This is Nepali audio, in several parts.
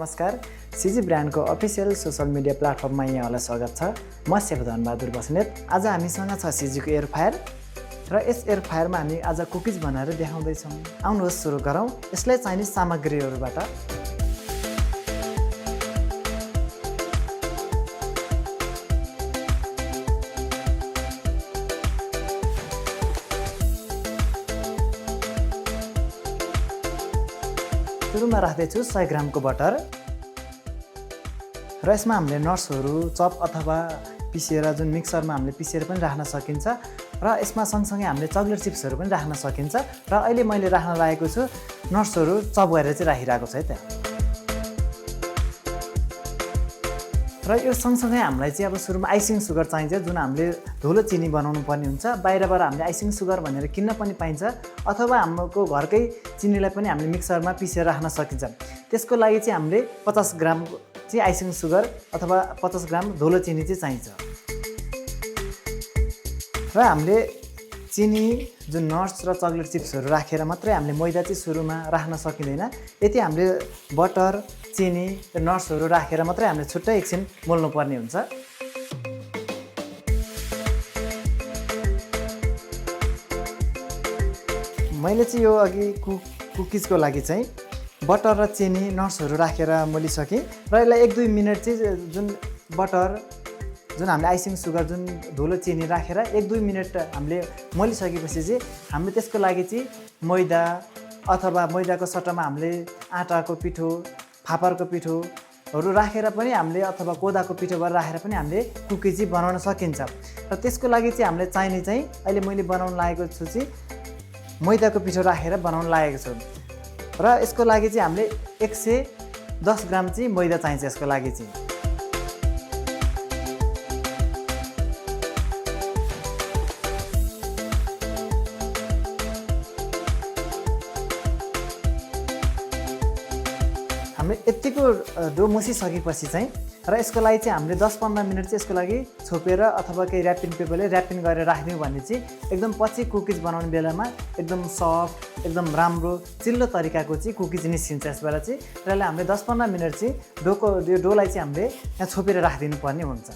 नमस्कार, सिजी ब्रान्डको अफिसियल सोशल मिडिया प्लेटफर्ममा यहाँलाई स्वागत छ। म सेफ धनबहादुर बस्नेत। आज हामीसँग छ सिजीको एयर फ्रायर र यस एयर फ्रायरमा हामी आज कुकिज बनाएर देखाउँदैछौँ। आउनुहोस् सुरु गरौँ यसलाई चाहिने सामग्रीहरूबाट। सुरुमा राख्दैछु 100 ग्रामको बटर र यसमा हामीले नट्सहरू चप अथवा पिसेर जुन मिक्सरमा हामीले पिसेर पनि राख्न सकिन्छ र यसमा सँगसँगै हामीले चकलेट चिप्सहरू पनि राख्न सकिन्छ र अहिले मैले राख्न लागेको छु नट्सहरू चप गरेर चाहिँ राखिरहेको छु है त। र यो सँगसँगै हामीलाई चाहिँ अब सुरुमा आइसिङ सुगर चाहिन्छ जुन हामीले धुलो चिनी बनाउनु पर्ने हुन्छ। बाहिरबाट हामीले आइसिङ सुगर भनेर किन्न पनि पाइन्छ अथवा हाम्रो घरकै चिनीलाई पनि हामीले मिक्सरमा पिसेर राख्न सकिन्छ। त्यसको लागि चाहिँ हामीले 50 ग्राम चाहिँ आइसिङ सुगर अथवा 50 ग्राम धुलो चिनी चाहिँ चाहिन्छ। र हामीले चिनी जुन नट्स र चकलेट चिप्सहरू राखेर मात्रै हामीले मैदा चाहिँ सुरुमा राख्न सकिँदैन। यति हामीले बटर चिनी र नट्सहरू राखेर मात्रै हामीले छुट्टै एकछिन मोल्नु पर्ने हुन्छ। मैले चाहिँ यो अघि कुकिजको लागि चाहिँ बटर र चिनी नट्सहरू राखेर मोलिसकेँ र यसलाई 1-2 मिनट चाहिँ जुन बटर जुन हामीले आइसिङ सुगर जुन धुलो चिनी राखेर 1-2 मिनट हामीले मोलिसकेपछि चाहिँ हामीले त्यसको लागि चाहिँ मैदा अथवा मैदाको सट्टामा हामीले आटाको पिठो फापरको पिठोहरू राखेर पनि हामीले अथवा कोदाको पिठोबाट राखेर पनि हामीले कुकी चाहिँ बनाउन सकिन्छ। र त्यसको लागि चाहिँ हामीले चाहिने चाहिँ अहिले मैले बनाउन लागेको छु चाहिँ मैदाको पिठो राखेर बनाउन लागेको छु र यसको लागि चाहिँ हामीले 110 ग्राम चाहिँ मैदा चाहिन्छ। यसको लागि चाहिँ हामीले यतिको डो मुसिसकेपछि चाहिँ र यसको लागि चाहिँ हामीले 10-15 मिनट चाहिँ यसको लागि छोपेर अथवा केही ऱ्यापिङ पेपरले ऱ्यापिङ गरेर राखिदिउँ भने चाहिँ एकदम पछि कुकिज बनाउने बेलामा एकदम सफ्ट एकदम राम्रो चिल्लो तरिकाको चाहिँ कुकिज निस्किन्छ यसबाट चाहिँ। र यसलाई हामीले 10-15 मिनट चाहिँ यो डोलाई चाहिँ हामीले यहाँ छोपेर राखिदिनु पर्ने हुन्छ।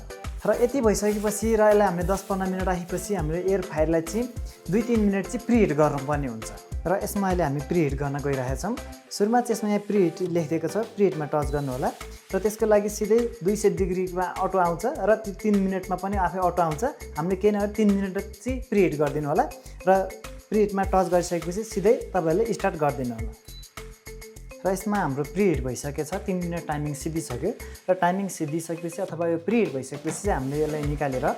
र यति भइसकेपछि र यसलाई हामीले 10-15 मिनट राखेपछि हामीले एयर फ्रायरलाई चाहिँ 2-3 मिनट चाहिँ प्रिहिट गर्नुपर्ने हुन्छ। र यसमा अहिले हामी प्रिहिट गर्न गइरहेका छौँ। सुरुमा चाहिँ यसमा यहाँ प्रिहिट लेखिदिएको छ, प्रिहिटमा टच गर्नु होला र त्यसको लागि सिधै 200 डिग्रीमा अटो आउँछ र 3 मिनटमा पनि आफै अटो आउँछ। हामीले केही नभए 3 मिनट चाहिँ प्रिहिट गरिदिनु होला र प्रिहिटमा टच गरिसकेपछि सिधै तपाईँहरूले स्टार्ट गरिदिनु होला। र यसमा हाम्रो प्रिहिट भइसकेको छ, 3 मिनट टाइमिङ सिद्धिसक्यो र टाइमिङ सिद्धिसकेपछि अथवा यो प्रिहिट भइसकेपछि चाहिँ हामीले यसलाई निकालेर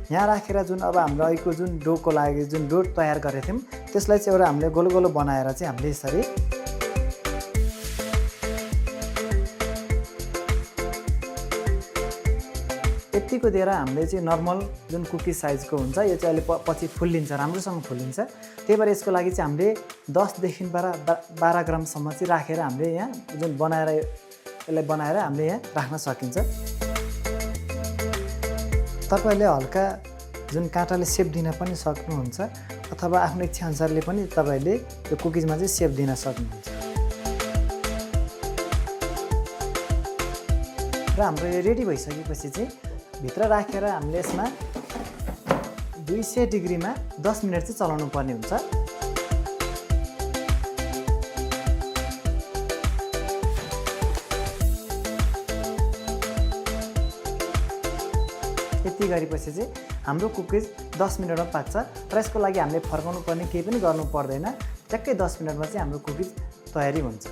यहाँ राखेर जुन अब हाम्रो अहिलेको जुन डोको लागि जुन डो तयार गरेको थियौँ त्यसलाई चाहिँ एउटा हामीले गोलो गोलो बनाएर चाहिँ हामीले यसरी यतिको दिएर हामीले चाहिँ नर्मल जुन कुकी साइजको हुन्छ यो चाहिँ अहिले पछि फुल्लिन्छ, राम्रोसँग फुल्लिन्छ। त्यही भएर यसको लागि चाहिँ हामीले 10देखि 12 ग्रामसम्म चाहिँ राखेर हामीले यहाँ जुन यसलाई बनाएर हामीले यहाँ राख्न सकिन्छ। तपाईँले हल्का जुन काँटाले सेप दिन पनि सक्नुहुन्छ अथवा आफ्नो इच्छाअनुसारले पनि तपाईँले यो कुकिजमा चाहिँ सेप दिन सक्नुहुन्छ। र हाम्रो यो रेडी भइसकेपछि चाहिँ भित्र राखेर हामीले यसमा 200 डिग्रीमा 10 मिनट चाहिँ चलाउनु पर्ने हुन्छ। यति गरेपछि चाहिँ हाम्रो कुकिज 10 मिनटमा पाक्छ र यसको लागि हामीले फर्काउनु पर्ने केही पनि गर्नु पर्दैन। ट्याक्कै 10 मिनटमा चाहिँ हाम्रो कुकिज तयारी हुन्छ।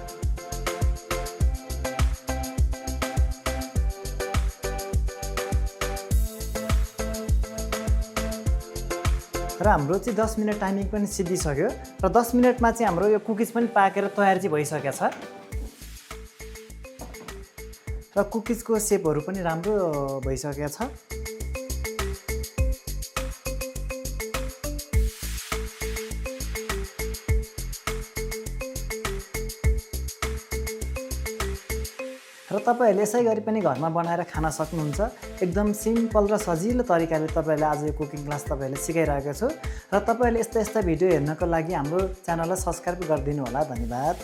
र हाम्रो चाहिँ 10 मिनट टाइमिङ पनि सिद्धिसक्यो र 10 मिनटमा चाहिँ हाम्रो यो कुकिज पनि पाकेर तयार चाहिँ भइसकेको छ र कुकिजको सेपहरू पनि राम्रो भइसकेको छ। र तपाईँहरूले यसै गरी पनि घरमा बनाएर खान सक्नुहुन्छ। एकदम सिम्पल र सजिलो तरिकाले तपाईँहरूले आज यो कुकिङ क्लास तपाईँहरूले सिकाइरहेको छु र तपाईँहरूले यस्ता भिडियो हेर्नको लागि हाम्रो च्यानललाई सब्स्क्राइब गरिदिनु होला। धन्यवाद।